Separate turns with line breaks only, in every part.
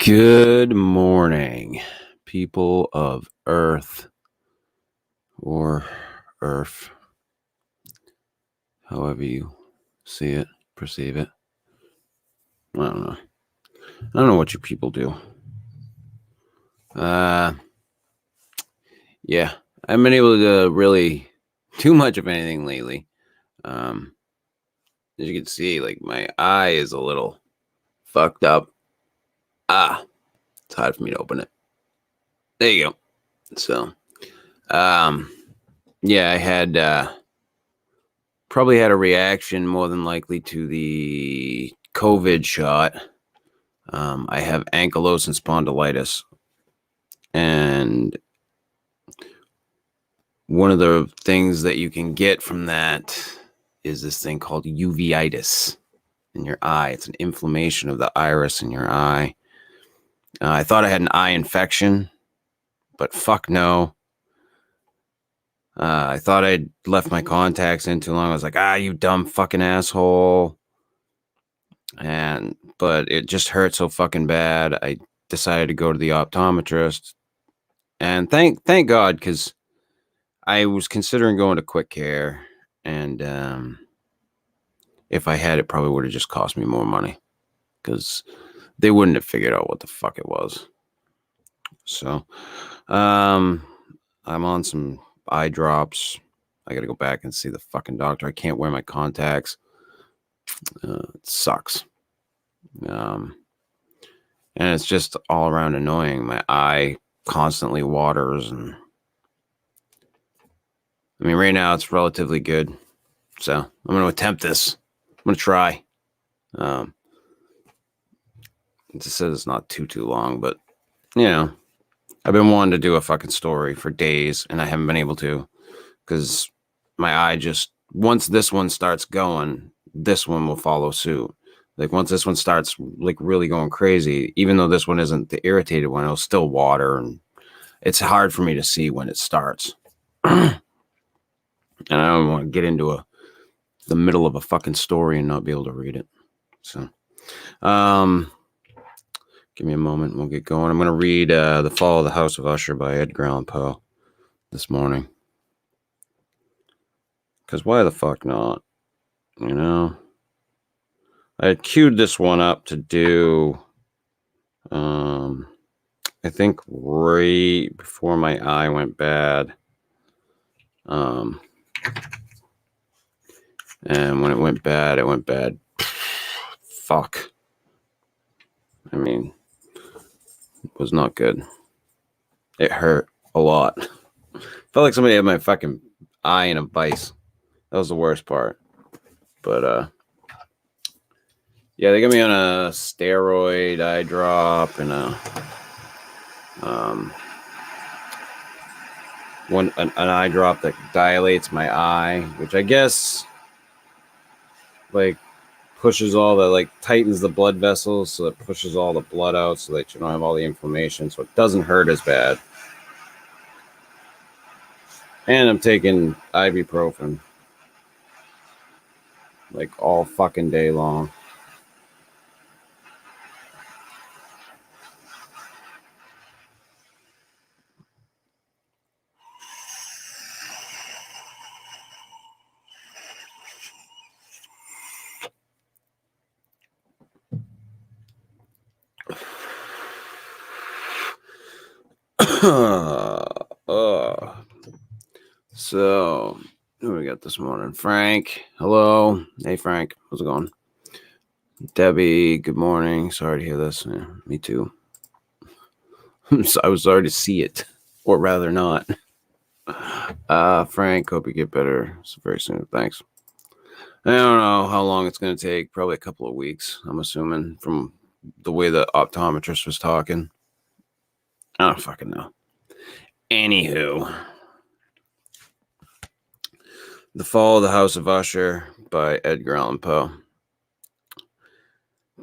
Good morning, people of Earth, or Earth, however you see it, perceive it. I don't know. I don't know what you people do. Yeah, I haven't been able to really do much of anything lately. As you can see, like, my eye is a little fucked up. It's hard for me to open it. There you go. So, yeah, I had probably had a reaction more than likely to the COVID shot. I have ankylosing spondylitis, and one of the things that you can get from that is this thing called uveitis in your eye. It's an inflammation of the iris in your eye. I thought I had an eye infection, but fuck no. I thought I'd left my contacts in too long. I was like, you dumb fucking asshole. But it just hurt so fucking bad. I decided to go to the optometrist, and thank God, because I was considering going to Quick Care, and if I had, it probably would have just cost me more money, because they wouldn't have figured out what the fuck it was. So, I'm on some eye drops. I got to go back and see the fucking doctor. I can't wear my contacts. It sucks. And it's just all around annoying. My eye constantly waters, and I mean, right now it's relatively good. So I'm going to attempt this. I'm going to try. It says it's not too long, but I've been wanting to do a fucking story for days, and I haven't been able to, because my eye just, once this one starts going, this one will follow suit. Like, once this one starts like really going crazy, even though this one isn't the irritated one, it'll still water, and it's hard for me to see when it starts. And I don't want to get into the middle of a fucking story and not be able to read it. So, give me a moment and we'll get going. I'm going to read The Fall of the House of Usher by Edgar Allan Poe this morning. Because why the fuck not? I had queued this one up to do, I think right before my eye went bad. And when it went bad, fuck. I mean, it was not good. It hurt a lot. Felt like somebody had my fucking eye in a vice. That was the worst part. But, yeah, they got me on a steroid eye drop and an eye drop that dilates my eye, which I guess like pushes all the, like, tightens the blood vessels, so it pushes all the blood out so that you don't have all the inflammation, so it doesn't hurt as bad. And I'm taking ibuprofen like all fucking day long. So, who do we got this morning? Frank. Hello. Hey, Frank. How's it going? Debbie, good morning. Sorry to hear this. Yeah, me too. I was sorry to see it, or rather not. Frank, hope you get better very soon. Thanks. I don't know how long it's going to take. Probably a couple of weeks, I'm assuming, from the way the optometrist was talking. I don't fucking know. Anywho, The Fall of the House of Usher by Edgar Allan Poe.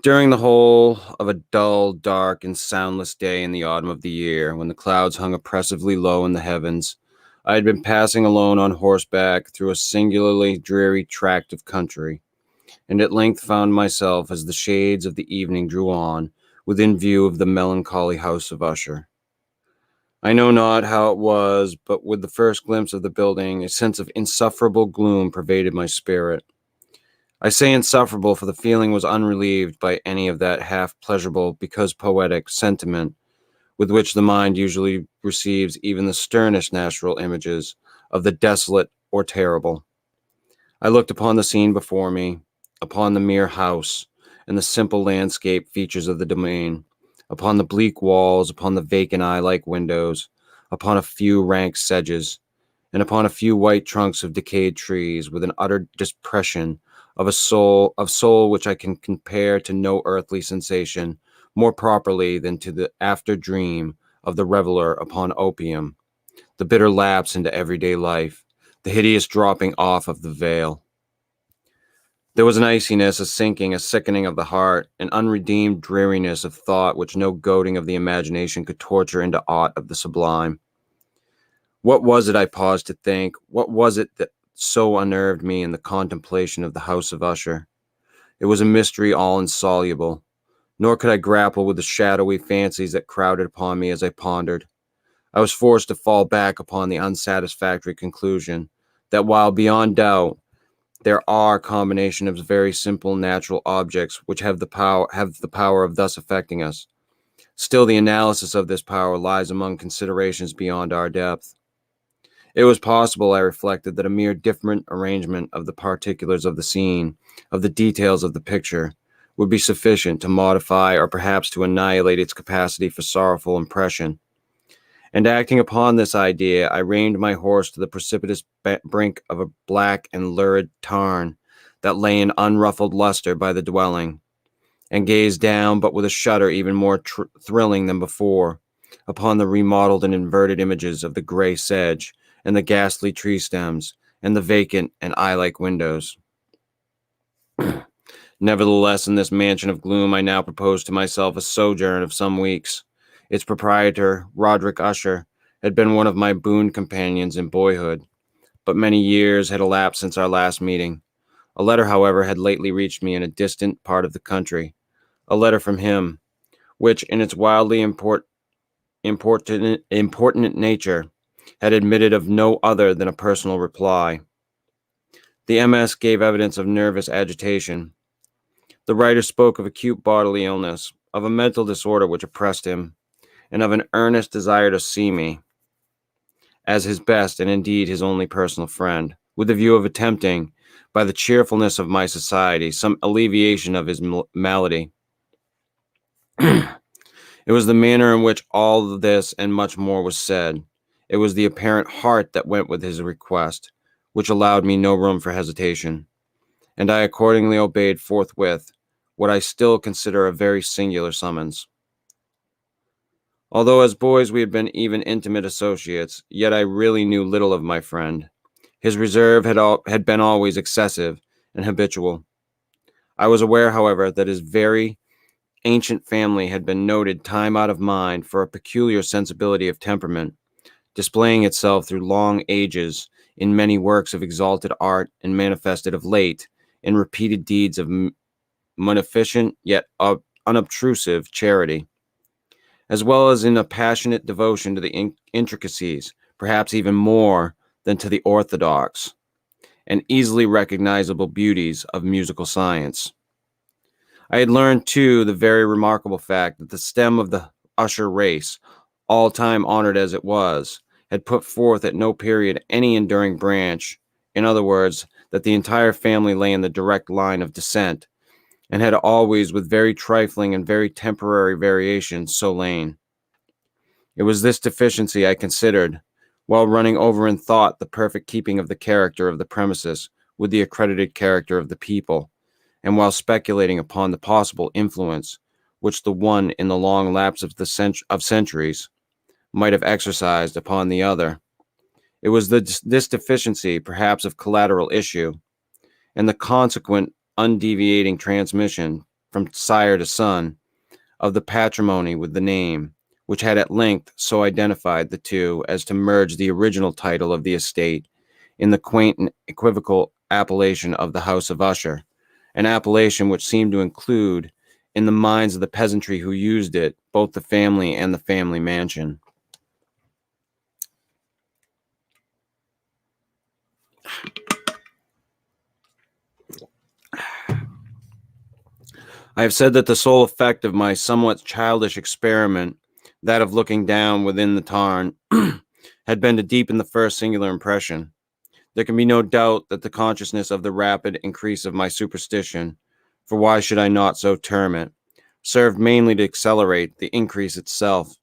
During the whole of a dull, dark, and soundless day in the autumn of the year, when the clouds hung oppressively low in the heavens, I had been passing alone on horseback through a singularly dreary tract of country, and at length found myself, as the shades of the evening drew on, within view of the melancholy house of Usher. I know not how it was, but with the first glimpse of the building, a sense of insufferable gloom pervaded my spirit. I say insufferable, for the feeling was unrelieved by any of that half pleasurable, because poetic, sentiment with which the mind usually receives even the sternest natural images of the desolate or terrible. I looked upon the scene before me, upon the mere house, and the simple landscape features of the domain, upon the bleak walls, upon the vacant eye-like windows, upon a few rank sedges, and upon a few white trunks of decayed trees, with an utter depression of soul which I can compare to no earthly sensation more properly than to the after dream of the reveler upon opium, the bitter lapse into everyday life, the hideous dropping off of the veil. There was an iciness, a sinking, a sickening of the heart, an unredeemed dreariness of thought which no goading of the imagination could torture into aught of the sublime. What was it, I paused to think, what was it that so unnerved me in the contemplation of the house of Usher? It was a mystery all insoluble, nor could I grapple with the shadowy fancies that crowded upon me as I pondered. I was forced to fall back upon the unsatisfactory conclusion that while beyond doubt there are combinations of very simple natural objects which have the power of thus affecting us, still the analysis of this power lies among considerations beyond our depth. It was possible, I reflected, that a mere different arrangement of the particulars of the scene, of the details of the picture, would be sufficient to modify or perhaps to annihilate its capacity for sorrowful impression. And acting upon this idea, I reined my horse to the precipitous brink of a black and lurid tarn that lay in unruffled luster by the dwelling, and gazed down, but with a shudder even more thrilling than before, upon the remodeled and inverted images of the gray sedge, and the ghastly tree stems, and the vacant and eye-like windows. Nevertheless, in this mansion of gloom, I now proposed to myself a sojourn of some weeks. Its proprietor, Roderick Usher, had been one of my boon companions in boyhood, but many years had elapsed since our last meeting. A letter, however, had lately reached me in a distant part of the country, a letter from him, which, in its wildly important nature, had admitted of no other than a personal reply. The MS gave evidence of nervous agitation. The writer spoke of acute bodily illness, of a mental disorder which oppressed him, and of an earnest desire to see me, as his best and indeed his only personal friend, with the view of attempting, by the cheerfulness of my society, some alleviation of his malady. It was the manner in which all this and much more was said. It was the apparent heart that went with his request, which allowed me no room for hesitation, and I accordingly obeyed forthwith what I still consider a very singular summons. Although as boys we had been even intimate associates, yet I really knew little of my friend. His reserve had been always excessive and habitual. I was aware, however, that his very ancient family had been noted time out of mind for a peculiar sensibility of temperament, displaying itself through long ages in many works of exalted art and manifested of late in repeated deeds of munificent yet unobtrusive charity, as well as in a passionate devotion to the intricacies, perhaps even more than to the orthodox and easily recognizable beauties of musical science. I had learned, too, the very remarkable fact that the stem of the Usher race, all time honored as it was, had put forth at no period any enduring branch. In other words, that the entire family lay in the direct line of descent, and had always, with very trifling and very temporary variations, so lain. It was this deficiency I considered, while running over in thought the perfect keeping of the character of the premises with the accredited character of the people, and while speculating upon the possible influence which the one in the long lapse of centuries might have exercised upon the other. It was this deficiency, perhaps of collateral issue, and the consequent undeviating transmission from sire to son of the patrimony with the name, which had at length so identified the two as to merge the original title of the estate in the quaint and equivocal appellation of the House of Usher, an appellation which seemed to include in the minds of the peasantry who used it, both the family and the family mansion. I have said that the sole effect of my somewhat childish experiment, that of looking down within the tarn, had been to deepen the first singular impression. There can be no doubt that the consciousness of the rapid increase of my superstition, for why should I not so term it, served mainly to accelerate the increase itself.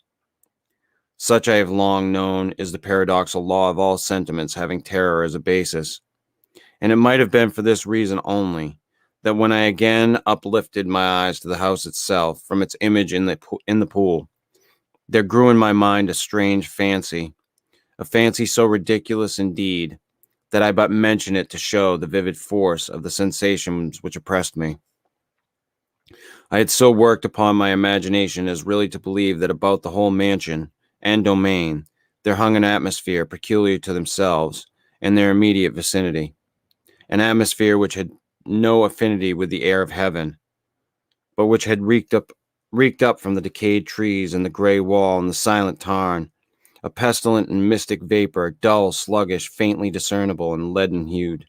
Such I have long known is the paradoxal law of all sentiments having terror as a basis, and it might have been for this reason only that when I again uplifted my eyes to the house itself from its image in the pool, there grew in my mind a strange fancy, a fancy so ridiculous indeed that I but mention it to show the vivid force of the sensations which oppressed me. I had so worked upon my imagination as really to believe that about the whole mansion and domain there hung an atmosphere peculiar to themselves and their immediate vicinity, an atmosphere which had no affinity with the air of heaven, but which had reeked up from the decayed trees and the gray wall and the silent tarn, a pestilent and mystic vapor, dull, sluggish, faintly discernible, and leaden-hued.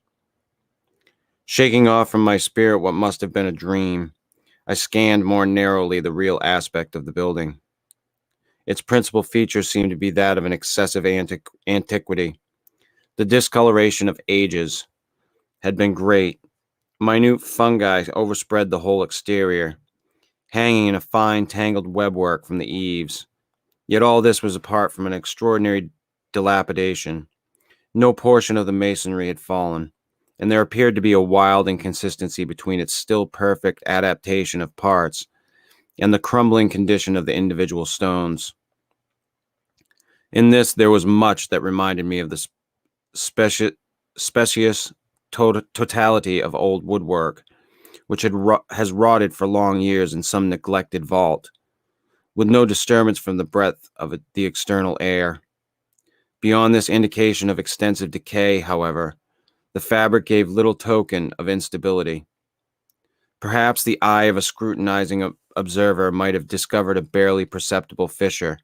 Shaking off from my spirit what must have been a dream, I scanned more narrowly the real aspect of the building. Its principal feature seemed to be that of an excessive antiquity. The discoloration of ages had been great. Minute fungi overspread the whole exterior, hanging in a fine tangled webwork from the eaves. Yet all this was apart from an extraordinary dilapidation. No portion of the masonry had fallen, and there appeared to be a wild inconsistency between its still perfect adaptation of parts and the crumbling condition of the individual stones. In this there was much that reminded me of the specious totality of old woodwork, which has rotted for long years in some neglected vault, with no disturbance from the breath of the external air. Beyond this indication of extensive decay, however, the fabric gave little token of instability. Perhaps the eye of a scrutinizing observer might have discovered a barely perceptible fissure,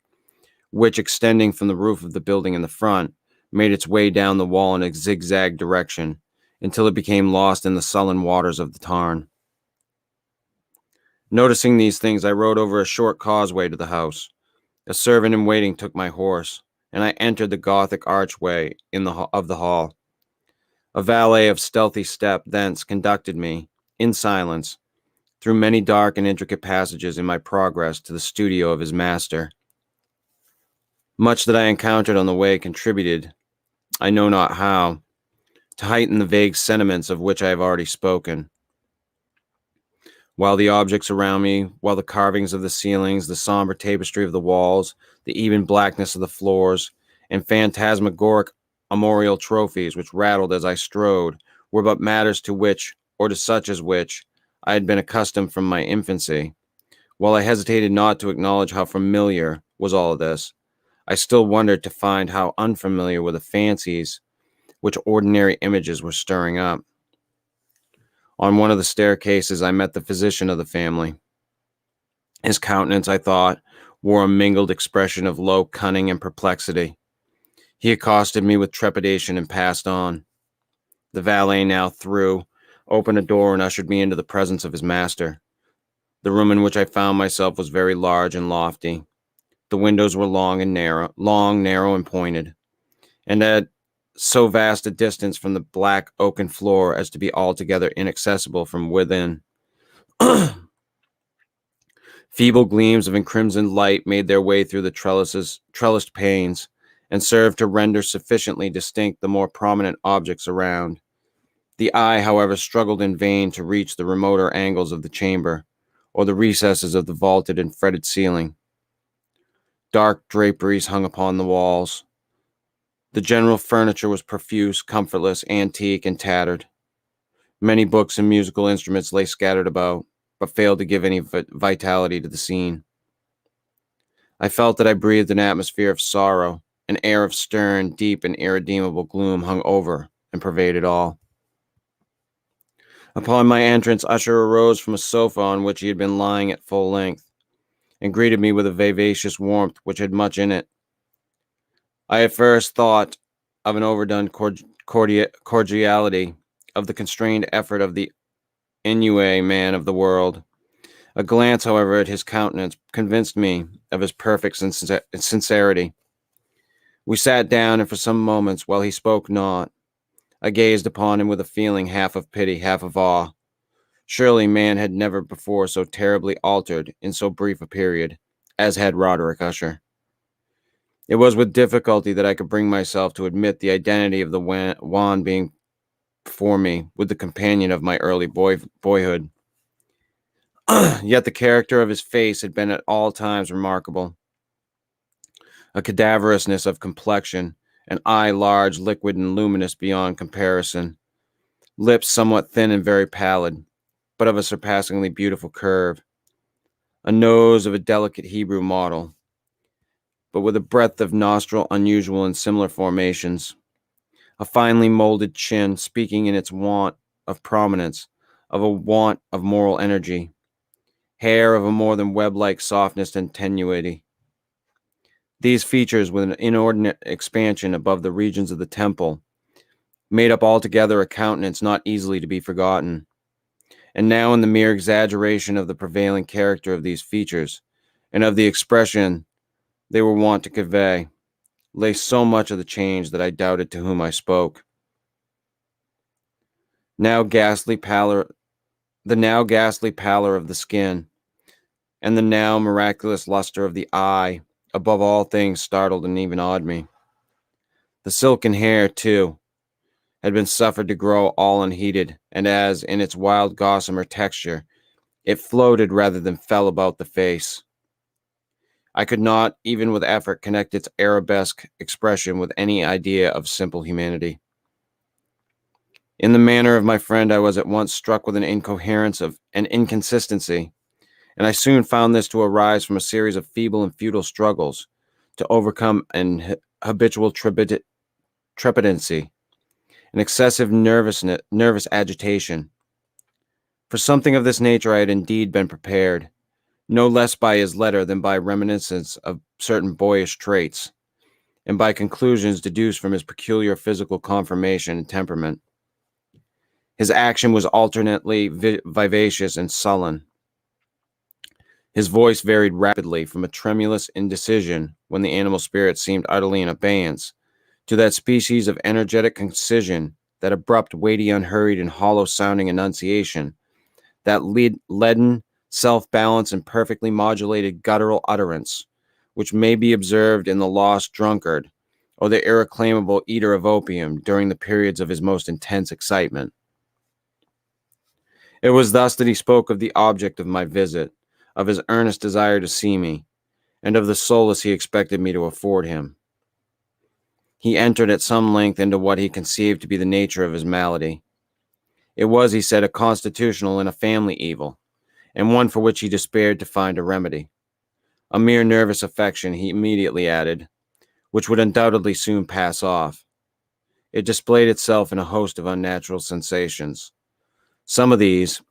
which, extending from the roof of the building in the front, made its way down the wall in a zigzag direction until it became lost in the sullen waters of the tarn. Noticing these things, I rode over a short causeway to the house. A servant in waiting took my horse, and I entered the Gothic archway of the hall. A valet of stealthy step thence conducted me, in silence, through many dark and intricate passages in my progress to the studio of his master. Much that I encountered on the way contributed, I know not how, to heighten the vague sentiments of which I have already spoken. While the objects around me, while the carvings of the ceilings, the somber tapestry of the walls, the even blackness of the floors, and phantasmagoric armorial trophies which rattled as I strode, were but matters to which, or to such as which, I had been accustomed from my infancy. While I hesitated not to acknowledge how familiar was all of this, I still wondered to find how unfamiliar were the fancies which ordinary images were stirring up. On one of the staircases, I met the physician of the family. His countenance, I thought, wore a mingled expression of low cunning and perplexity. He accosted me with trepidation and passed on. The valet now opened a door and ushered me into the presence of his master. The room in which I found myself was very large and lofty. The windows were long, narrow, and pointed, and at so vast a distance from the black oaken floor as to be altogether inaccessible from within. Feeble gleams of encrimsoned light made their way through the trellised panes, and served to render sufficiently distinct the more prominent objects around. The eye, however, struggled in vain to reach the remoter angles of the chamber, or the recesses of the vaulted and fretted ceiling. Dark draperies hung upon the walls. The general furniture was profuse, comfortless, antique, and tattered. Many books and musical instruments lay scattered about, but failed to give any vitality to the scene. I felt that I breathed an atmosphere of sorrow. An air of stern, deep, and irredeemable gloom hung over and pervaded all. Upon my entrance, Usher arose from a sofa on which he had been lying at full length, and greeted me with a vivacious warmth which had much in it. I at first thought of an overdone cordiality, of the constrained effort of the ennuyé man of the world. A glance, however, at his countenance convinced me of his perfect sincerity. We sat down, and for some moments, while he spoke not, I gazed upon him with a feeling half of pity, half of awe. Surely man had never before so terribly altered in so brief a period, as had Roderick Usher. It was with difficulty that I could bring myself to admit the identity of the wan being before me with the companion of my early boyhood. Yet the character of his face had been at all times remarkable. A cadaverousness of complexion, an eye large, liquid, and luminous beyond comparison, lips somewhat thin and very pallid, but of a surpassingly beautiful curve, a nose of a delicate Hebrew model, but with a breadth of nostril unusual in similar formations, a finely molded chin speaking in its want of prominence, of a want of moral energy, hair of a more than web-like softness and tenuity. These features, with an inordinate expansion above the regions of the temple, made up altogether a countenance not easily to be forgotten. And now, in the mere exaggeration of the prevailing character of these features, and of the expression they were wont to convey, lay so much of the change that I doubted to whom I spoke. The now ghastly pallor of the skin, and the now miraculous luster of the eye, above all things startled and even awed me. The silken hair, too, had been suffered to grow all unheeded, and as, in its wild gossamer texture, it floated rather than fell about the face, I could not, even with effort, connect its arabesque expression with any idea of simple humanity. In the manner of my friend, I was at once struck with an incoherence of an inconsistency, and I soon found this to arise from a series of feeble and futile struggles to overcome an habitual trepidancy, an excessive nervous agitation. For something of this nature I had indeed been prepared, no less by his letter than by reminiscence of certain boyish traits, and by conclusions deduced from his peculiar physical conformation and temperament. His action was alternately vivacious and sullen. His voice varied rapidly from a tremulous indecision when the animal spirit seemed utterly in abeyance, to that species of energetic concision, that abrupt, weighty, unhurried, and hollow-sounding enunciation, that leaden, self-balanced, and perfectly modulated guttural utterance, which may be observed in the lost drunkard or the irreclaimable eater of opium during the periods of his most intense excitement. It was thus that he spoke of the object of my visit, of his earnest desire to see me, and of the solace he expected me to afford him. He entered at some length into what he conceived to be the nature of his malady. It was, he said, a constitutional and a family evil, and one for which he despaired to find a remedy. A mere nervous affection, he immediately added, which would undoubtedly soon pass off. It displayed itself in a host of unnatural sensations. Some of these,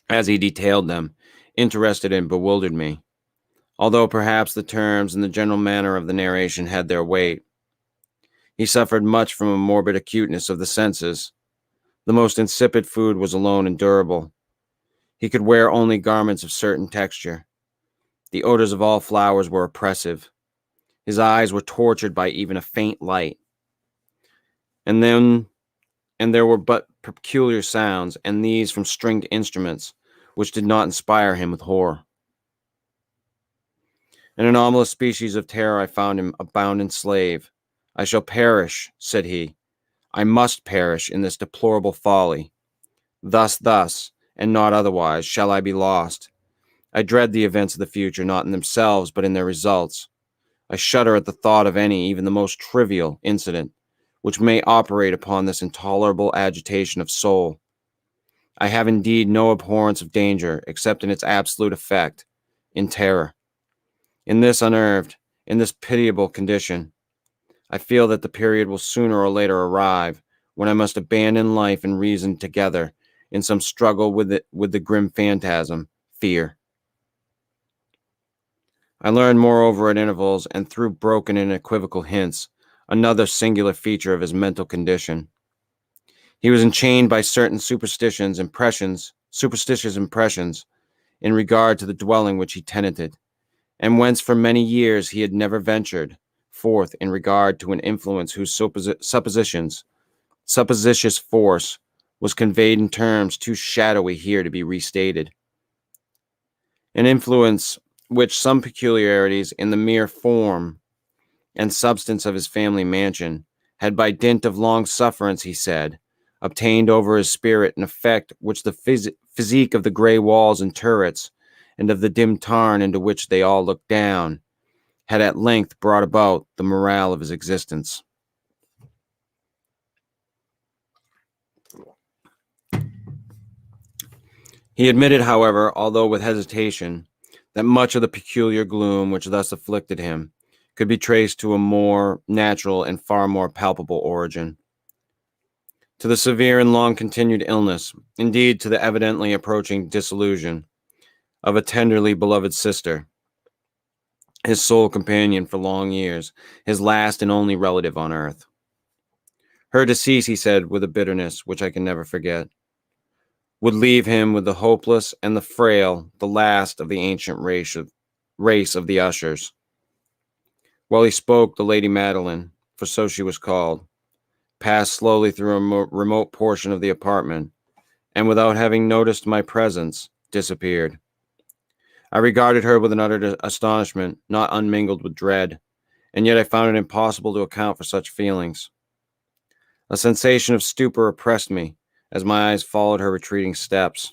as he detailed them, interested and bewildered me, although perhaps the terms and the general manner of the narration had their weight. He suffered much from a morbid acuteness of the senses. The most insipid food was alone endurable. He could wear only garments of certain texture. The odors of all flowers were oppressive. His eyes were tortured by even a faint light. And there were but peculiar sounds, and these from stringed instruments, which did not inspire him with horror. An anomalous species of terror I found him a bounden slave. I shall perish, said he. I must perish in this deplorable folly. Thus, and not otherwise, shall I be lost. I dread the events of the future, not in themselves, but in their results. I shudder at the thought of any, even the most trivial, incident, which may operate upon this intolerable agitation of soul. I have indeed no abhorrence of danger, except in its absolute effect, in terror. In this pitiable condition, I feel that the period will sooner or later arrive when I must abandon life and reason together in some struggle with the grim phantasm, fear. I learned, moreover, at intervals and through broken and equivocal hints, another singular feature of his mental condition. He was enchained by certain superstitious impressions in regard to the dwelling which he tenanted, and whence for many years he had never ventured forth in regard to an influence whose supposititious force was conveyed in terms too shadowy here to be restated. An influence which some peculiarities in the mere form and substance of his family mansion had by dint of long sufferance, he said, obtained over his spirit an effect which the physique of the grey walls and turrets, and of the dim tarn into which they all looked down, had at length brought about the morale of his existence. He admitted, however, although with hesitation, that much of the peculiar gloom which thus afflicted him could be traced to a more natural and far more palpable origin. To the severe and long-continued illness, indeed to the evidently approaching dissolution, of a tenderly beloved sister, his sole companion for long years, his last and only relative on earth. Her decease, he said with a bitterness which I can never forget, would leave him with the hopeless and the frail, the last of the ancient race of the Ushers. While he spoke, the Lady Madeline, for so she was called, passed slowly through a remote portion of the apartment, and without having noticed my presence, disappeared. I regarded her with an utter astonishment, not unmingled with dread, and yet I found it impossible to account for such feelings. A sensation of stupor oppressed me as my eyes followed her retreating steps.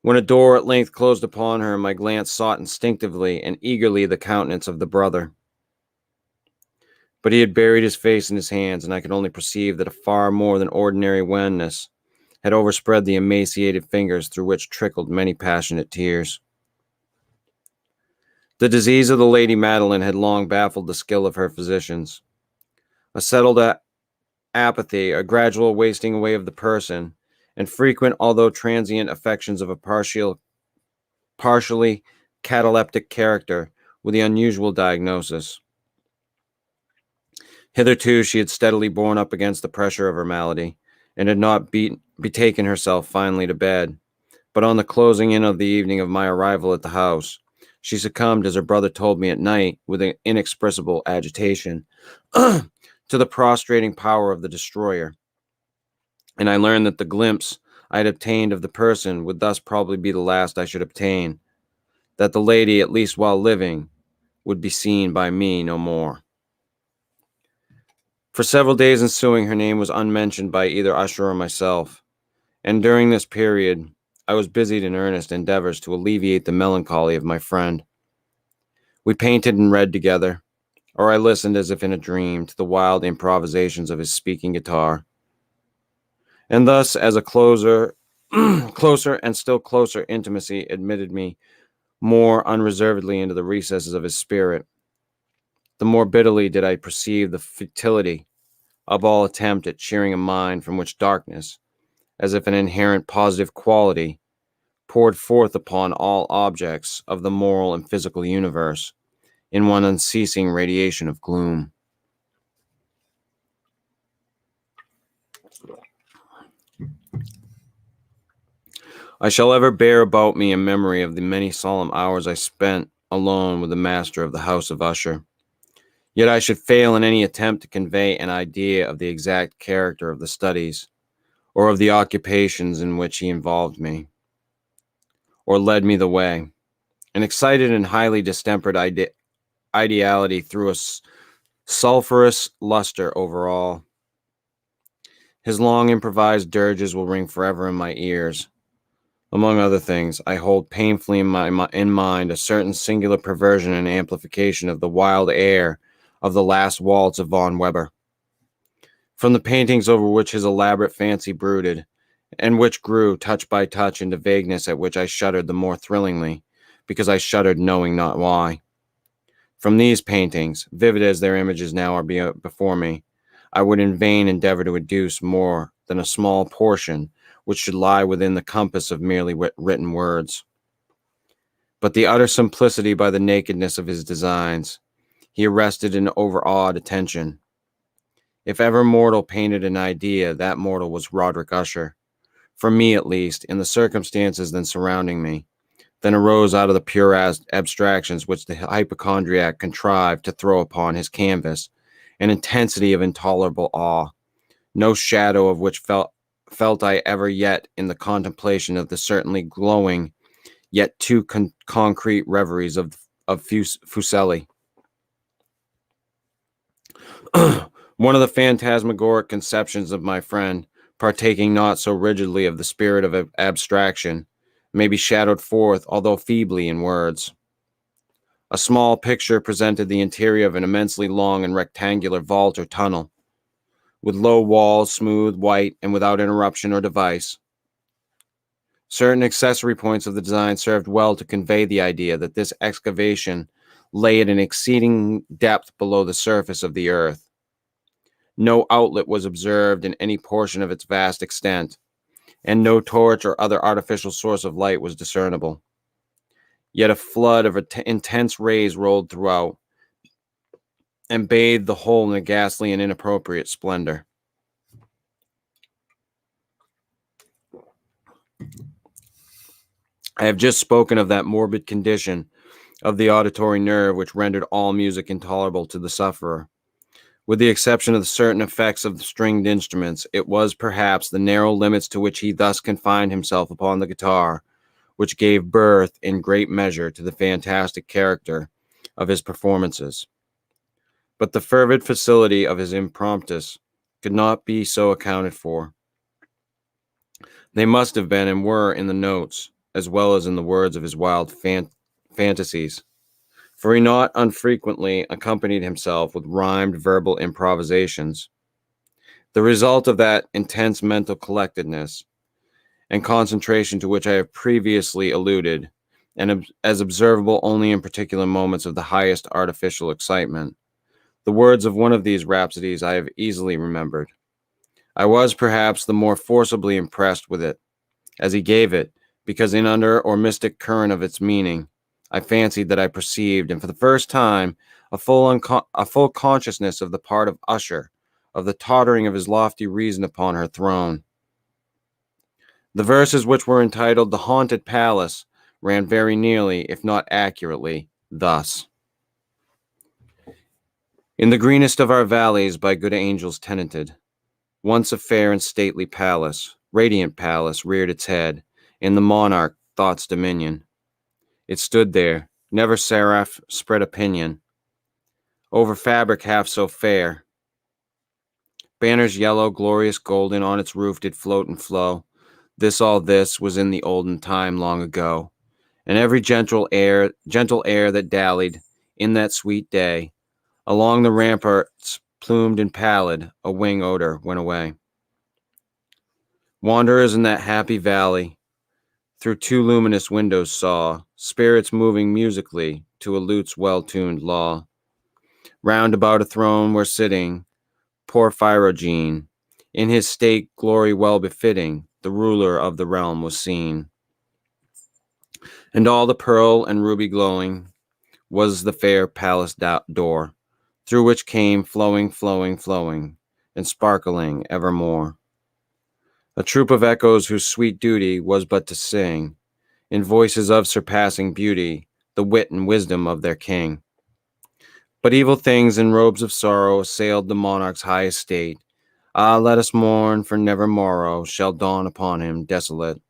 When a door at length closed upon her, my glance sought instinctively and eagerly the countenance of the brother. But he had buried his face in his hands, and I could only perceive that a far more than ordinary wanness had overspread the emaciated fingers through which trickled many passionate tears. The disease of the Lady Madeline had long baffled the skill of her physicians. A settled apathy, a gradual wasting away of the person, and frequent, although transient, affections of a partially cataleptic character were the unusual diagnosis. Hitherto she had steadily borne up against the pressure of her malady, and had not betaken herself finally to bed. But on the closing in of the evening of my arrival at the house, she succumbed, as her brother told me at night, with an inexpressible agitation, to the prostrating power of the destroyer. And I learned that the glimpse I had obtained of the person would thus probably be the last I should obtain, that the lady, at least while living, would be seen by me no more. For several days ensuing, her name was unmentioned by either Usher or myself, and during this period I was busied in earnest endeavors to alleviate the melancholy of my friend. We painted and read together, or I listened as if in a dream to the wild improvisations of his speaking guitar. And thus, as a closer and still closer intimacy admitted me more unreservedly into the recesses of his spirit, the more bitterly did I perceive the futility of all attempt at cheering a mind from which darkness, as if an inherent positive quality, poured forth upon all objects of the moral and physical universe in one unceasing radiation of gloom. I shall ever bear about me a memory of the many solemn hours I spent alone with the master of the House of Usher. Yet I should fail in any attempt to convey an idea of the exact character of the studies, or of the occupations in which he involved me, or led me the way. An excited and highly distempered ideality threw a sulphurous luster over all. His long improvised dirges will ring forever in my ears. Among other things, I hold painfully in mind a certain singular perversion and amplification of the wild air of the last waltz of von Weber. From the paintings over which his elaborate fancy brooded, and which grew touch by touch into vagueness at which I shuddered the more thrillingly, because I shuddered knowing not why. From these paintings, vivid as their images now are before me, I would in vain endeavor to adduce more than a small portion which should lie within the compass of merely written words. But the utter simplicity by the nakedness of his designs, he arrested and overawed attention. If ever mortal painted an idea, that mortal was Roderick Usher. For me, at least, in the circumstances then surrounding me, then arose out of the pure abstractions which the hypochondriac contrived to throw upon his canvas an intensity of intolerable awe, no shadow of which felt I ever yet in the contemplation of the certainly glowing, yet too concrete reveries of Fuseli. One of the phantasmagoric conceptions of my friend, partaking not so rigidly of the spirit of abstraction, may be shadowed forth, although feebly, in words. A small picture presented the interior of an immensely long and rectangular vault or tunnel, with low walls, smooth, white, and without interruption or device. Certain accessory points of the design served well to convey the idea that this excavation lay at an exceeding depth below the surface of the earth. No outlet was observed in any portion of its vast extent, and no torch or other artificial source of light was discernible. Yet a flood of intense rays rolled throughout, and bathed the whole in a ghastly and inappropriate splendor. I have just spoken of that morbid condition of the auditory nerve which rendered all music intolerable to the sufferer. With the exception of the certain effects of the stringed instruments, it was perhaps the narrow limits to which he thus confined himself upon the guitar, which gave birth, in great measure, to the fantastic character of his performances. But the fervid facility of his impromptus could not be so accounted for. They must have been and were in the notes, as well as in the words of his wild fantasies, for he not unfrequently accompanied himself with rhymed verbal improvisations. The result of that intense mental collectedness and concentration to which I have previously alluded, and as observable only in particular moments of the highest artificial excitement. The words of one of these rhapsodies I have easily remembered. I was perhaps the more forcibly impressed with it, as he gave it, because in under or mystic current of its meaning, I fancied that I perceived, and for the first time, a full consciousness of the part of Usher, of the tottering of his lofty reason upon her throne. The verses, which were entitled "The Haunted Palace," ran very nearly, if not accurately, thus. In the greenest of our valleys by good angels tenanted, once a fair and stately palace, radiant palace, reared its head in the monarch thought's dominion. It stood there, never seraph spread opinion over fabric half so fair. Banners yellow, glorious golden, on its roof did float and flow. All this was in the olden time long ago, and every gentle air that dallied in that sweet day, along the ramparts, plumed and pallid, a wing odor went away. Wanderers in that happy valley, through two luminous windows saw spirits moving musically to a lute's well-tuned law. Round about a throne were sitting Porphyrogene, in his state glory well befitting, the ruler of the realm was seen. And all the pearl and ruby glowing was the fair palace door, through which came flowing, and sparkling evermore a troop of echoes whose sweet duty was but to sing, in voices of surpassing beauty, the wit and wisdom of their king. But evil things in robes of sorrow assailed the monarch's high estate. Ah, let us mourn, for never morrow shall dawn upon him desolate.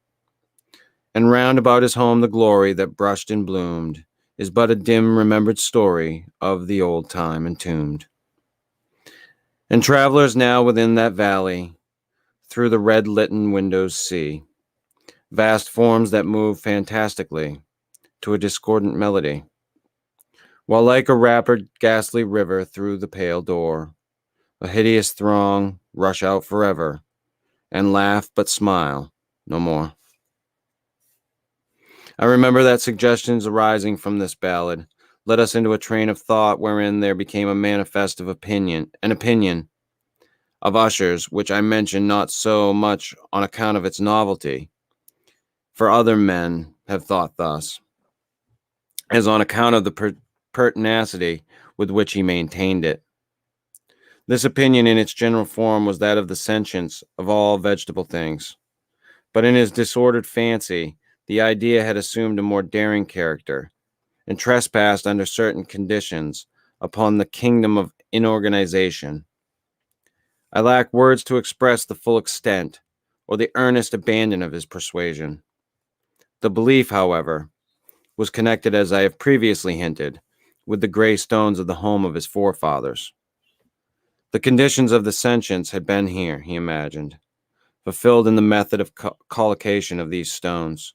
And round about his home the glory that brushed and bloomed is but a dim remembered story of the old time entombed. And travelers now within that valley, through the red litten windows see vast forms that move fantastically to a discordant melody, while like a rapid ghastly river through the pale door, a hideous throng rush out forever, and laugh but smile no more. I remember that suggestions arising from this ballad led us into a train of thought wherein there became a manifest of an opinion, of Usher's, which I mention not so much on account of its novelty, for other men have thought thus, as on account of the pertinacity with which he maintained it. This opinion in its general form was that of the sentience of all vegetable things, but in his disordered fancy, the idea had assumed a more daring character, and trespassed under certain conditions upon the kingdom of inorganization. I lack words to express the full extent or the earnest abandon of his persuasion. The belief, however, was connected, as I have previously hinted, with the gray stones of the home of his forefathers. The conditions of the sentience had been here, he imagined, fulfilled in the method of collocation of these stones,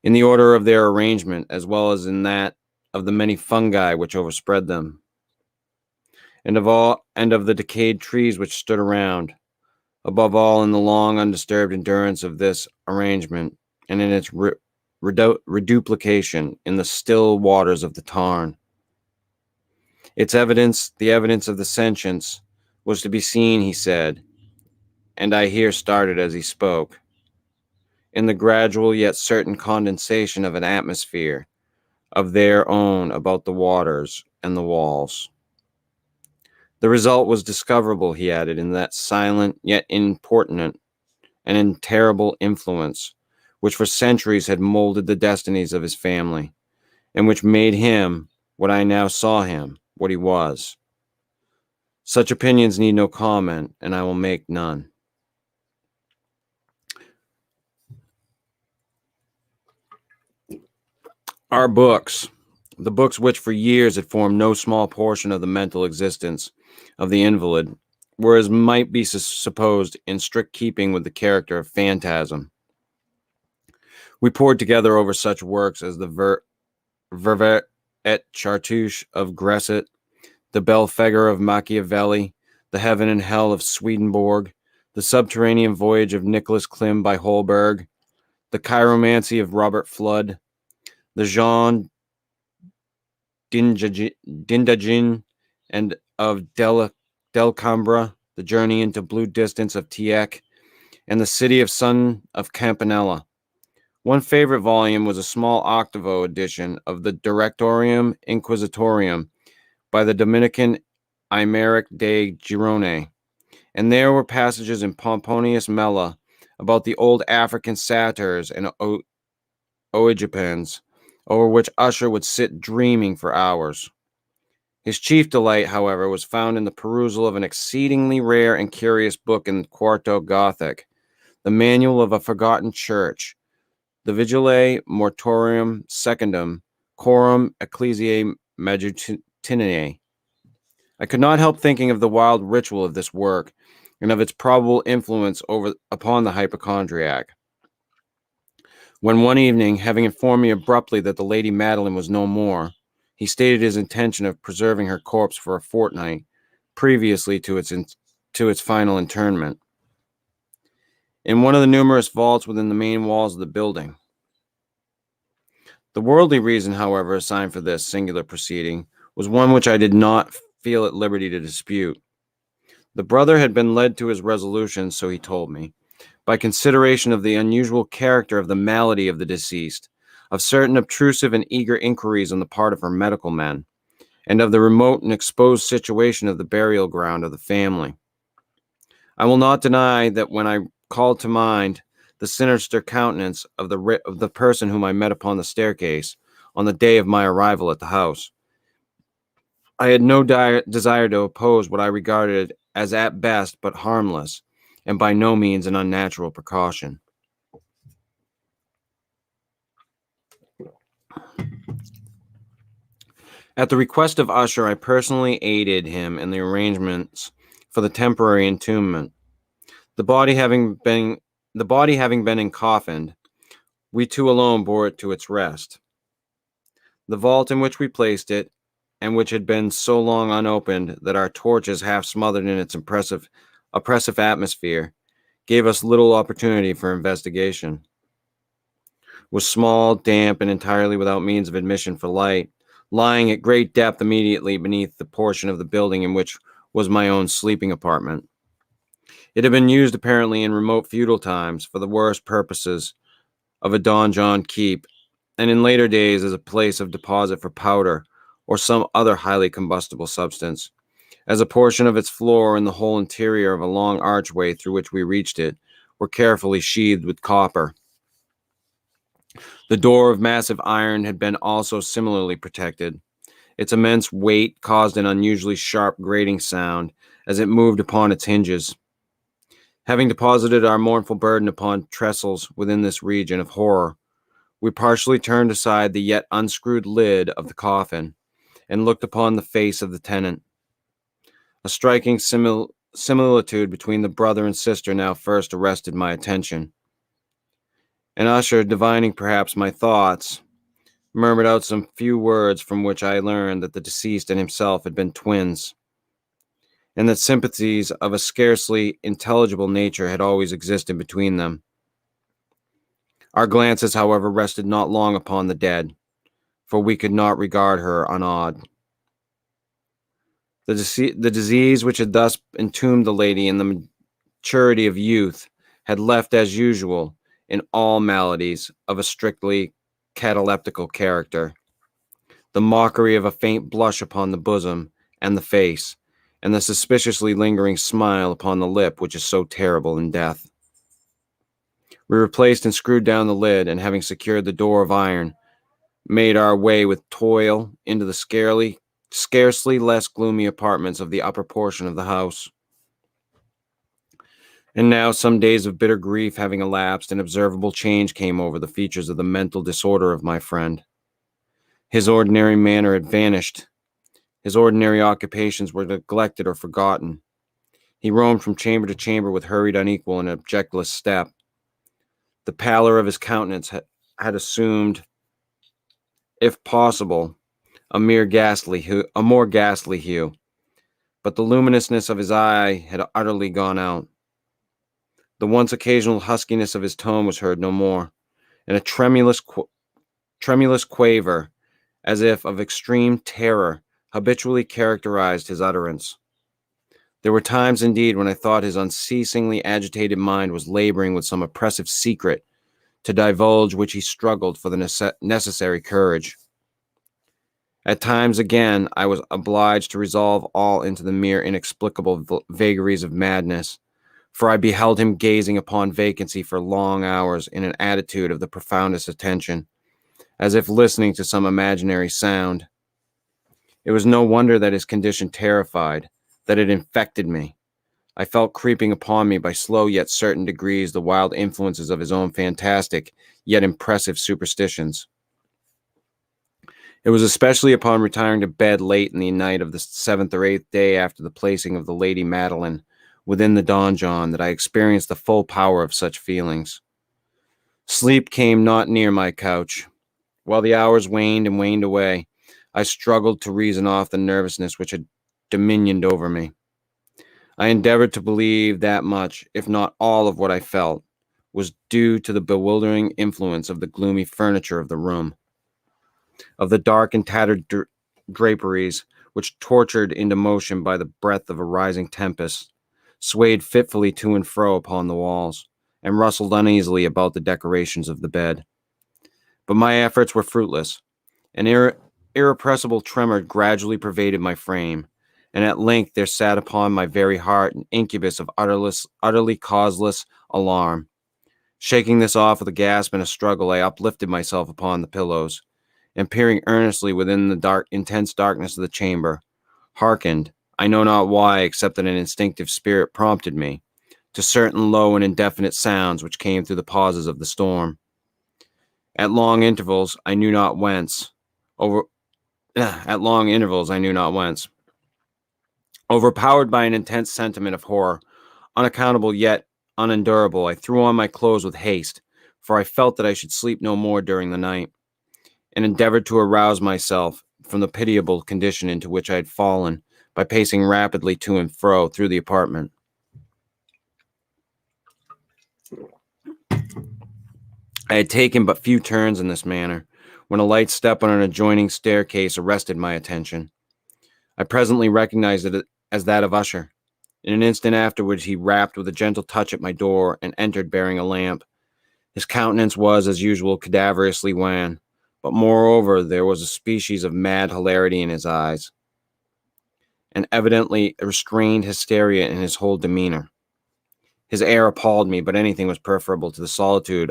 in the order of their arrangement, as well as in that of the many fungi which overspread them, and of the decayed trees which stood around, above all in the long undisturbed endurance of this arrangement, and in its reduplication in the still waters of the tarn. Its evidence, the evidence of the sentience, was to be seen, he said, and I here started as he spoke, in the gradual yet certain condensation of an atmosphere of their own about the waters and the walls. The result was discoverable, he added, in that silent yet importunate and in terrible influence which for centuries had molded the destinies of his family, and which made him, what I now saw him, what he was. Such opinions need no comment, and I will make none. Our books, the books which for years had formed no small portion of the mental existence of the invalid, were, as might be supposed, in strict keeping with the character of phantasm. We pored together over such works as the Vervet et Chartouche of Gresset, the Belphegor of Machiavelli, the Heaven and Hell of Swedenborg, the Subterranean Voyage of Nicholas Klim by Holberg, the Chiromancy of Robert Flood, the Jean d'Indagin and of Delcambra, the Journey into Blue Distance of Tieck, and the City of Sun of Campanella. One favorite volume was a small octavo edition of the Directorium Inquisitorium by the Dominican Aymeric de Girone, and there were passages in Pomponius Mela about the old African satyrs and oegipens, over which Usher would sit dreaming for hours. His chief delight, however, was found in the perusal of an exceedingly rare and curious book in Quarto Gothic, the Manual of a Forgotten Church, the Vigile Mortuorium Secundum, Coram Ecclesiae Magitudinae. I could not help thinking of the wild ritual of this work, and of its probable influence upon the hypochondriac. When one evening, having informed me abruptly that the Lady Madeline was no more, he stated his intention of preserving her corpse for a fortnight, previously to its final interment, in one of the numerous vaults within the main walls of the building. The worldly reason, however, assigned for this singular proceeding was one which I did not feel at liberty to dispute. The brother had been led to his resolution, so he told me, by consideration of the unusual character of the malady of the deceased, of certain obtrusive and eager inquiries on the part of her medical men, and of the remote and exposed situation of the burial ground of the family. I will not deny that when I called to mind the sinister countenance of the person whom I met upon the staircase on the day of my arrival at the house, I had no desire to oppose what I regarded as at best but harmless, and by no means an unnatural precaution. At the request of Usher, I personally aided him in the arrangements for the temporary entombment. The body having been encoffined, we two alone bore it to its rest. The vault in which we placed it, and which had been so long unopened that our torches, half smothered in its oppressive atmosphere, gave us little opportunity for investigation, was small, damp, and entirely without means of admission for light, lying at great depth immediately beneath the portion of the building in which was my own sleeping apartment. It had been used apparently in remote feudal times for the worst purposes of a donjon keep, and in later days as a place of deposit for powder or some other highly combustible substance, as a portion of its floor and the whole interior of a long archway through which we reached it were carefully sheathed with copper. The door of massive iron had been also similarly protected. Its immense weight caused an unusually sharp grating sound as it moved upon its hinges. Having deposited our mournful burden upon trestles within this region of horror, we partially turned aside the yet unscrewed lid of the coffin and looked upon the face of the tenant. A striking similitude between the brother and sister now first arrested my attention. And Usher, divining perhaps my thoughts, murmured out some few words from which I learned that the deceased and himself had been twins, and that sympathies of a scarcely intelligible nature had always existed between them. Our glances, however, rested not long upon the dead, for we could not regard her unawed. The disease which had thus entombed the lady in the maturity of youth had left, as usual, in all maladies of a strictly cataleptical character, the mockery of a faint blush upon the bosom and the face, and the suspiciously lingering smile upon the lip which is so terrible in death. We replaced and screwed down the lid, and having secured the door of iron, made our way with toil into the scarcely less gloomy apartments of the upper portion of the house. And now, some days of bitter grief having elapsed, an observable change came over the features of the mental disorder of my friend. His ordinary manner had vanished. His ordinary occupations were neglected or forgotten. He roamed from chamber to chamber with hurried, unequal, and objectless step. The pallor of his countenance had assumed, if possible, a more ghastly hue, but the luminousness of his eye had utterly gone out. The once occasional huskiness of his tone was heard no more, and a tremulous quaver, as if of extreme terror, habitually characterized his utterance. There were times, indeed, when I thought his unceasingly agitated mind was laboring with some oppressive secret, to divulge which he struggled for the necessary courage. At times, again, I was obliged to resolve all into the mere inexplicable vagaries of madness, for I beheld him gazing upon vacancy for long hours in an attitude of the profoundest attention, as if listening to some imaginary sound. It was no wonder that his condition terrified, that it infected me. I felt creeping upon me by slow yet certain degrees the wild influences of his own fantastic yet impressive superstitions. It was especially upon retiring to bed late in the night of the 7th or 8th day after the placing of the Lady Madeline within the donjon that I experienced the full power of such feelings. Sleep came not near my couch. While the hours waned and waned away, I struggled to reason off the nervousness which had dominioned over me. I endeavored to believe that much, if not all of what I felt, was due to the bewildering influence of the gloomy furniture of the room, of the dark and tattered draperies which, tortured into motion by the breath of a rising tempest, swayed fitfully to and fro upon the walls, and rustled uneasily about the decorations of the bed. But my efforts were fruitless. An irrepressible tremor gradually pervaded my frame, and at length there sat upon my very heart an incubus of utterly causeless alarm. Shaking this off with a gasp and a struggle, I uplifted myself upon the pillows, and peering earnestly within the intense darkness of the chamber, hearkened, I know not why, except that an instinctive spirit prompted me, to certain low and indefinite sounds which came through the pauses of the storm. At long intervals, I knew not whence. Overpowered by an intense sentiment of horror, unaccountable yet unendurable, I threw on my clothes with haste, for I felt that I should sleep no more during the night, and endeavored to arouse myself from the pitiable condition into which I had fallen by pacing rapidly to and fro through the apartment. I had taken but few turns in this manner, when a light step on an adjoining staircase arrested my attention. I presently recognized it as that of Usher. In an instant afterwards, he rapped with a gentle touch at my door and entered bearing a lamp. His countenance was, as usual, cadaverously wan, but moreover there was a species of mad hilarity in his eyes, and evidently a restrained hysteria in his whole demeanor. His air appalled me, but anything was preferable to the solitude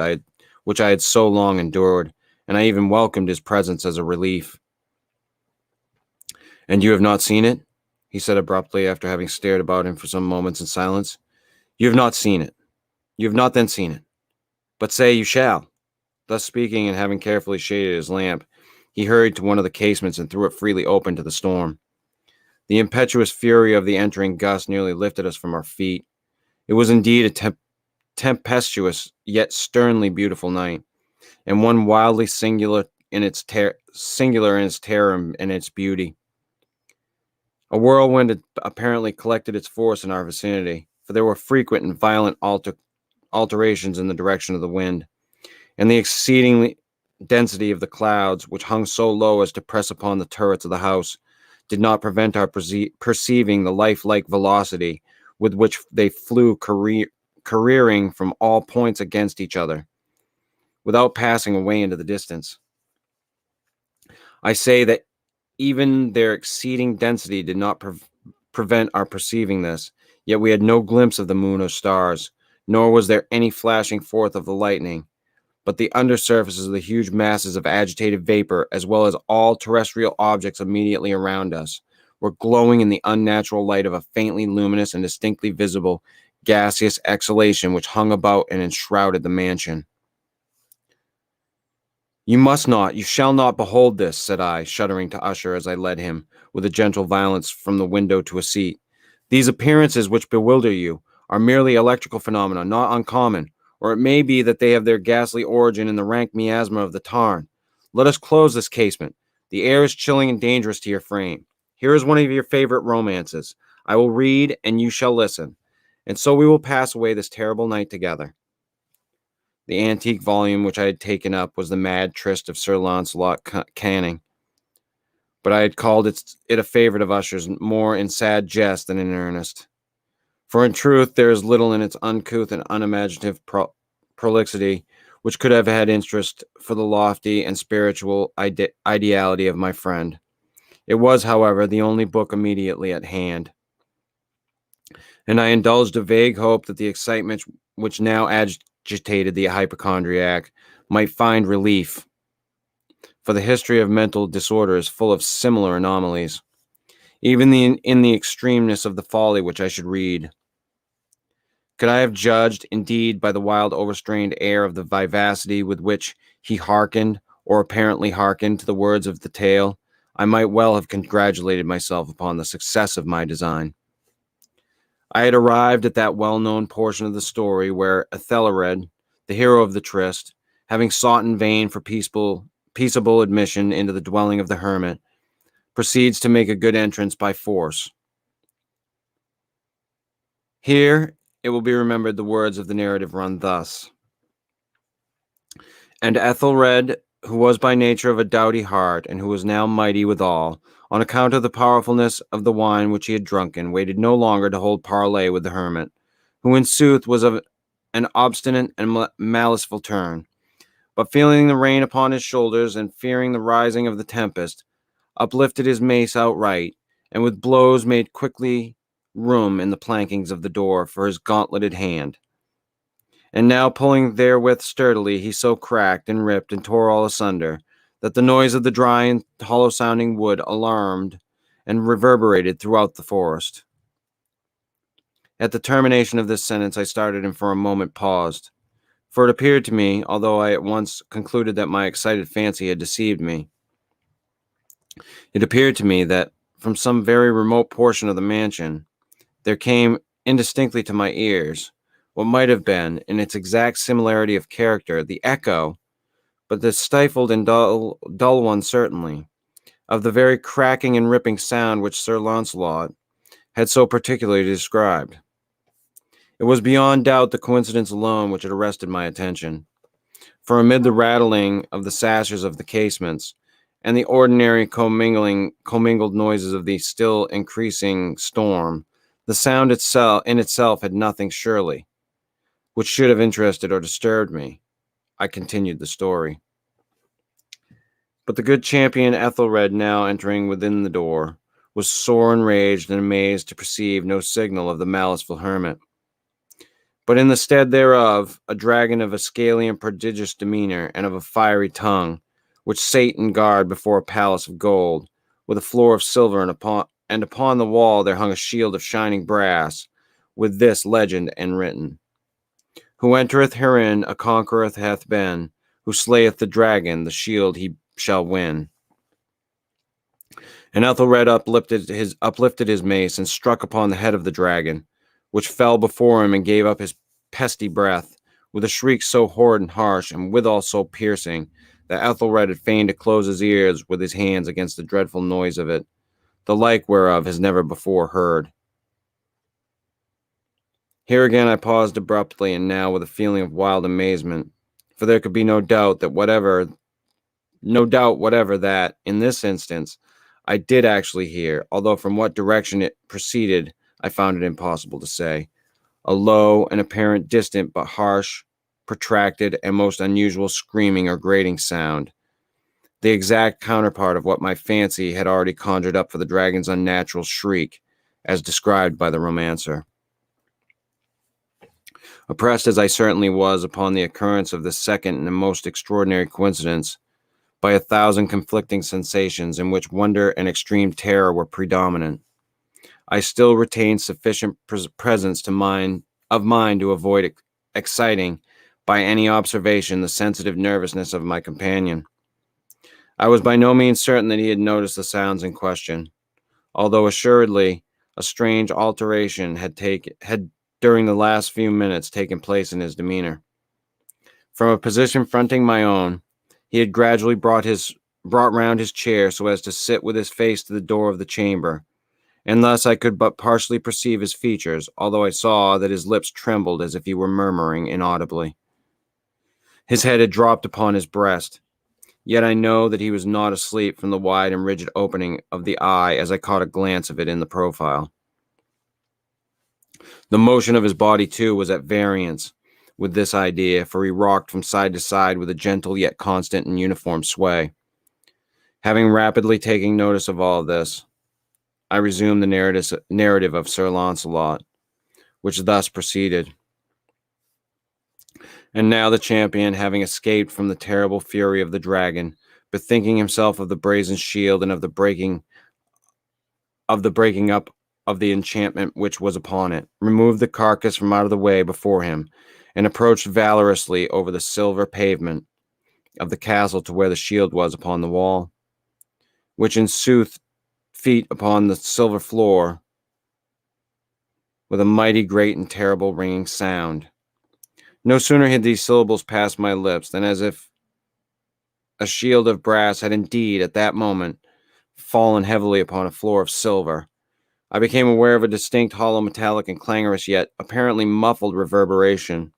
which I had so long endured, and I even welcomed his presence as a relief. "And you have not seen it?" he said abruptly, after having stared about him for some moments in silence. "You have not seen it. You have not then seen it. But say you shall." Thus speaking, and having carefully shaded his lamp, he hurried to one of the casements and threw it freely open to the storm. The impetuous fury of the entering gust nearly lifted us from our feet. It was indeed a tempestuous yet sternly beautiful night, and one wildly singular in its terror and its beauty. A whirlwind had apparently collected its force in our vicinity, for there were frequent and violent alterations in the direction of the wind, and the exceeding density of the clouds, which hung so low as to press upon the turrets of the house, did not prevent our perceiving the lifelike velocity with which they flew careering from all points against each other, without passing away into the distance. I say that even their exceeding density did not prevent our perceiving this, yet we had no glimpse of the moon or stars, nor was there any flashing forth of the lightning, but the undersurfaces of the huge masses of agitated vapor, as well as all terrestrial objects immediately around us, were glowing in the unnatural light of a faintly luminous and distinctly visible gaseous exhalation which hung about and enshrouded the mansion. "You must not, you shall not behold this," said I, shuddering to Usher as I led him, with a gentle violence, from the window to a seat. "These appearances which bewilder you are merely electrical phenomena, not uncommon, or it may be that they have their ghastly origin in the rank miasma of the tarn. Let us close this casement. The air is chilling and dangerous to your frame. Here is one of your favorite romances. I will read, and you shall listen, and so we will pass away this terrible night together." The antique volume which I had taken up was the Mad Tryst of Sir Launcelot Canning, but I had called it a favorite of Usher's more in sad jest than in earnest. For in truth there is little in its uncouth and unimaginative prolixity which could have had interest for the lofty and spiritual ideality of my friend. It was, however, the only book immediately at hand, and I indulged a vague hope that the excitement which now agitated the hypochondriac might find relief, for the history of mental disorder is full of similar anomalies, even in the extremeness of the folly which I should read. Could I have judged, indeed, by the wild overstrained air of the vivacity with which he hearkened, or apparently hearkened, to the words of the tale, I might well have congratulated myself upon the success of my design. I had arrived at that well-known portion of the story where Ethelred, the hero of the tryst, having sought in vain for peaceable admission into the dwelling of the hermit, proceeds to make a good entrance by force. Here, it will be remembered, the words of the narrative run thus: "And Ethelred, who was by nature of a doughty heart, and who was now mighty withal, on account of the powerfulness of the wine which he had drunken, waited no longer to hold parley with the hermit, who in sooth was of an obstinate and maliceful turn, but feeling the rain upon his shoulders, and fearing the rising of the tempest, uplifted his mace outright, and with blows made quickly room in the plankings of the door for his gauntleted hand. And now pulling therewith sturdily, he so cracked and ripped and tore all asunder, that the noise of the dry and hollow-sounding wood alarmed and reverberated throughout the forest." At the termination of this sentence I started and for a moment paused, for it appeared to me, although I at once concluded that my excited fancy had deceived me, it appeared to me that from some very remote portion of the mansion there came indistinctly to my ears what might have been, in its exact similarity of character, the echo, but the stifled and dull one certainly, of the very cracking and ripping sound which Sir Launcelot had so particularly described. It was beyond doubt the coincidence alone which had arrested my attention, for amid the rattling of the sashes of the casements, and the ordinary commingled noises of the still increasing storm, The sound in itself had nothing, surely, which should have interested or disturbed me. I continued the story. But the good champion Ethelred, now entering within the door, was sore enraged and amazed to perceive no signal of the maliceful hermit. But in the stead thereof, a dragon of a scaly and prodigious demeanor, and of a fiery tongue, which sate in guard before a palace of gold, with a floor of silver, and upon the wall there hung a shield of shining brass, with this legend enwritten: Who entereth herein a conqueror hath been, who slayeth the dragon, the shield he shall win. And Ethelred uplifted his mace and struck upon the head of the dragon, which fell before him and gave up his pesty breath, with a shriek so horrid and harsh, and withal so piercing, that Ethelred had fain to close his ears with his hands against the dreadful noise of it, the like whereof has never before heard. Here again I paused abruptly, and now with a feeling of wild amazement, for there could be no doubt whatever that, in this instance, I did actually hear, although from what direction it proceeded, I found it impossible to say. A low and apparent distant but harsh, protracted, and most unusual screaming or grating sound, the exact counterpart of what my fancy had already conjured up for the dragon's unnatural shriek, as described by the romancer. Oppressed as I certainly was upon the occurrence of this second and most extraordinary coincidence, by 1,000 conflicting sensations in which wonder and extreme terror were predominant, I still retained sufficient presence of mind to avoid exciting by any observation the sensitive nervousness of my companion. I was by no means certain that he had noticed the sounds in question, although assuredly a strange alteration had during the last few minutes taken place in his demeanor. From a position fronting my own, he had gradually brought round his chair so as to sit with his face to the door of the chamber, and thus I could but partially perceive his features, although I saw that his lips trembled as if he were murmuring inaudibly. His head had dropped upon his breast, yet I know that he was not asleep from the wide and rigid opening of the eye as I caught a glance of it in the profile. The motion of his body, too, was at variance with this idea, for he rocked from side to side with a gentle yet constant and uniform sway. Having rapidly taken notice of all this, I resumed the narrative of Sir Launcelot, which thus proceeded. And now the champion, having escaped from the terrible fury of the dragon, bethinking himself of the brazen shield and of the breaking up of the enchantment which was upon it, removed the carcass from out of the way before him, and approached valorously over the silver pavement of the castle to where the shield was upon the wall, which in sooth feet upon the silver floor with a mighty great and terrible ringing sound. No sooner had these syllables passed my lips than, as if a shield of brass had indeed at that moment fallen heavily upon a floor of silver, I became aware of a distinct, hollow, metallic, and clangorous yet apparently muffled reverberation.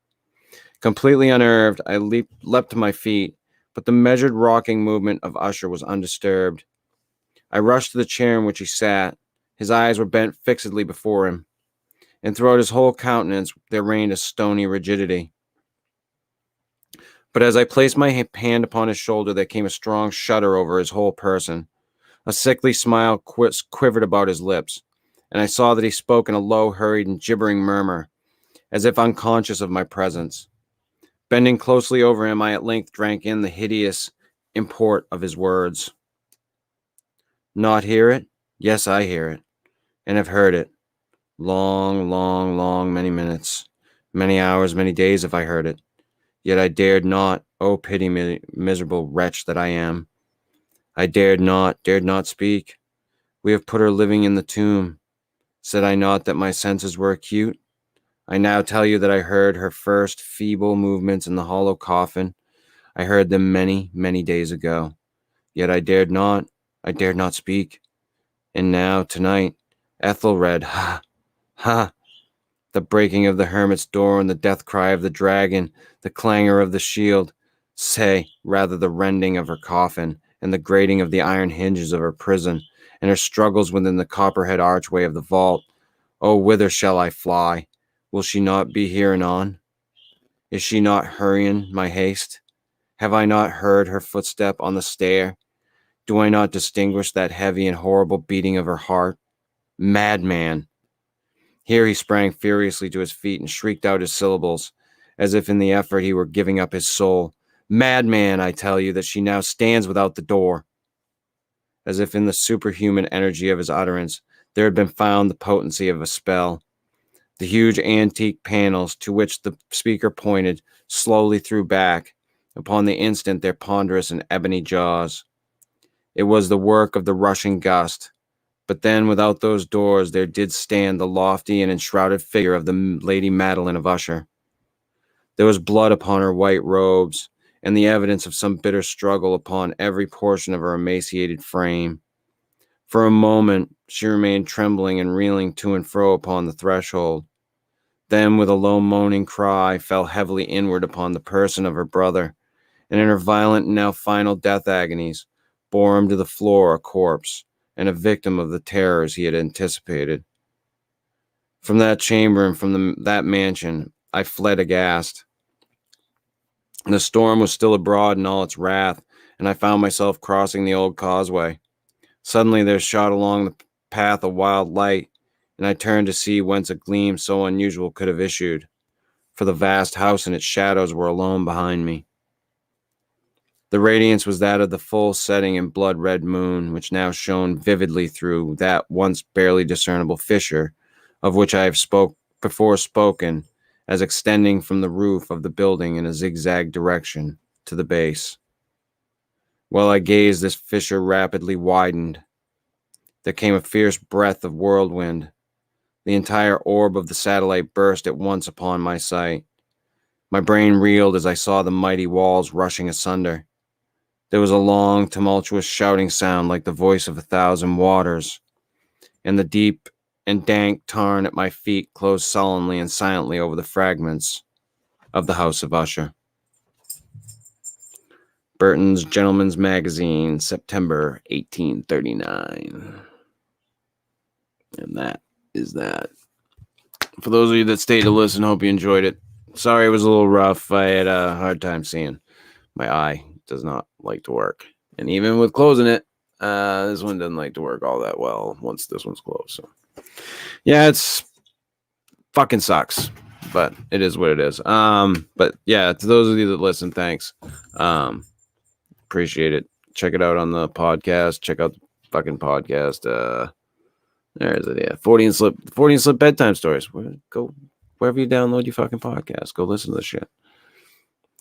Completely unnerved, I leapt to my feet, but the measured rocking movement of Usher was undisturbed. I rushed to the chair in which he sat. His eyes were bent fixedly before him, and throughout his whole countenance there reigned a stony rigidity. But as I placed my hand upon his shoulder, there came a strong shudder over his whole person. A sickly smile quivered about his lips, and I saw that he spoke in a low, hurried, and gibbering murmur, as if unconscious of my presence. Bending closely over him, I at length drank in the hideous import of his words. Not hear it? Yes, I hear it, and have heard it. Long, many minutes, many hours, many days have I heard it. Yet I dared not, oh pity me, miserable wretch that I am. I dared not speak. We have put her living in the tomb. Said I not that my senses were acute? I now tell you that I heard her first feeble movements in the hollow coffin. I heard them many, many days ago. Yet I dared not speak. And now, tonight, Ethelred, ha, ha! The breaking of the hermit's door and the death cry of the dragon, the clangor of the shield, say, rather the rending of her coffin, and the grating of the iron hinges of her prison, and her struggles within the copperhead archway of the vault, Oh, whither shall I fly? Will she not be here anon? Is she not hurrying my haste? Have I not heard her footstep on the stair? Do I not distinguish that heavy and horrible beating of her heart? Madman! Here he sprang furiously to his feet and shrieked out his syllables, as if in the effort he were giving up his soul. Madman, I tell you that she now stands without the door. As if in the superhuman energy of his utterance, there had been found the potency of a spell. The huge antique panels to which the speaker pointed slowly threw back, upon the instant, their ponderous and ebony jaws. It was the work of the rushing gust. But then, without those doors, there did stand the lofty and enshrouded figure of the Lady Madeline of Usher. There was blood upon her white robes, and the evidence of some bitter struggle upon every portion of her emaciated frame. For a moment, she remained trembling and reeling to and fro upon the threshold. Then, with a low moaning cry, fell heavily inward upon the person of her brother, and in her violent and now final death agonies, bore him to the floor a corpse, and a victim of the terrors he had anticipated. From that chamber and from that mansion, I fled aghast. The storm was still abroad in all its wrath, and I found myself crossing the old causeway. Suddenly there shot along the path a wild light, and I turned to see whence a gleam so unusual could have issued, for the vast house and its shadows were alone behind me. The radiance was that of the full setting and blood-red moon, which now shone vividly through that once barely discernible fissure, of which I have before spoken, as extending from the roof of the building in a zigzag direction to the base. While I gazed, this fissure rapidly widened. There came a fierce breath of whirlwind. The entire orb of the satellite burst at once upon my sight. My brain reeled as I saw the mighty walls rushing asunder. There was a long, tumultuous shouting sound like the voice of 1,000 waters, and the deep and dank tarn at my feet closed sullenly and silently over the fragments of the House of Usher. Burton's Gentleman's Magazine, September 1839. And that is that. For those of you that stayed to listen, hope you enjoyed it. Sorry it was a little rough. I had a hard time seeing. My eye does not like to work. And even with closing it, this one doesn't like to work all that well once this one's closed. So, yeah, it's fucking sucks, but it is what it is. But yeah, to those of you that listen, thanks. Appreciate it. Check it out on the podcast. Check out the fucking podcast. There is it. Yeah, Fortean Slip bedtime stories. Go wherever you download your fucking podcast. Go listen to the shit.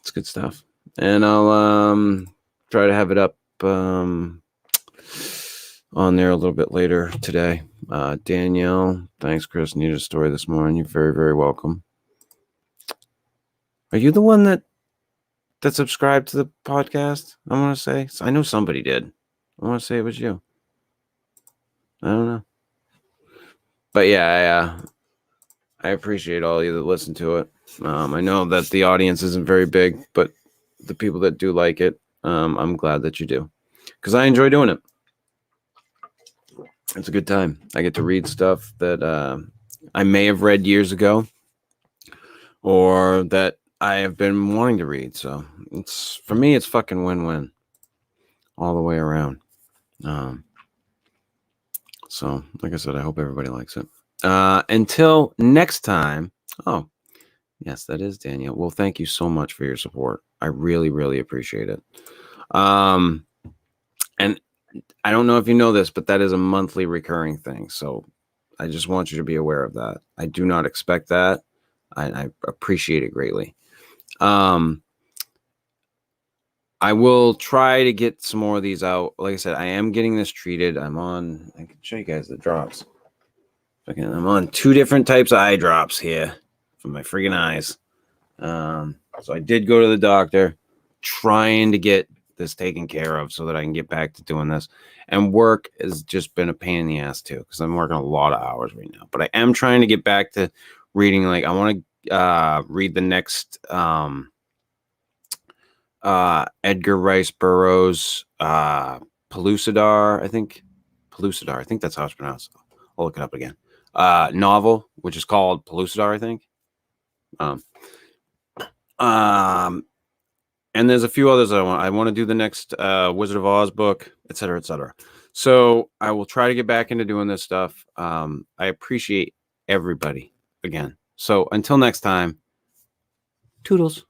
It's good stuff. And I'll try to have it up on there a little bit later today. Danielle, thanks, Chris. Needed a story this morning. You're very, very welcome. Are you the one that subscribed to the podcast? I want to say. I know somebody did. I want to say it was you. I don't know. But yeah, I appreciate all of you that listen to it. I know that the audience isn't very big, but the people that do like it, I'm glad that you do. Because I enjoy doing it. It's a good time. I get to read stuff that I may have read years ago or that I have been wanting to read. So it's for me, it's fucking win-win all the way around. So like I said, I hope everybody likes it. Until next time. Oh, yes, that is Danielle. Well, thank you so much for your support. I really, really appreciate it. And I don't know if you know this, but that is a monthly recurring thing. So I just want you to be aware of that. I do not expect that. I appreciate it greatly. I will try to get some more of these out. Like I said, I am getting this treated. I can show you guys the drops. I'm on 2 different types of eye drops here for my friggin' eyes. So I did go to the doctor trying to get this taken care of so that I can get back to doing this. And work has just been a pain in the ass too, because I'm working a lot of hours right now. But I am trying to get back to reading. Like I want to read the next Edgar Rice Burroughs Pellucidar. I think that's how it's pronounced. I'll look it up again. novel, which is called Pellucidar, I think. And there's a few others I want to do the next Wizard of Oz book, et cetera, et cetera. So I will try to get back into doing this stuff. I appreciate everybody again. So until next time, toodles.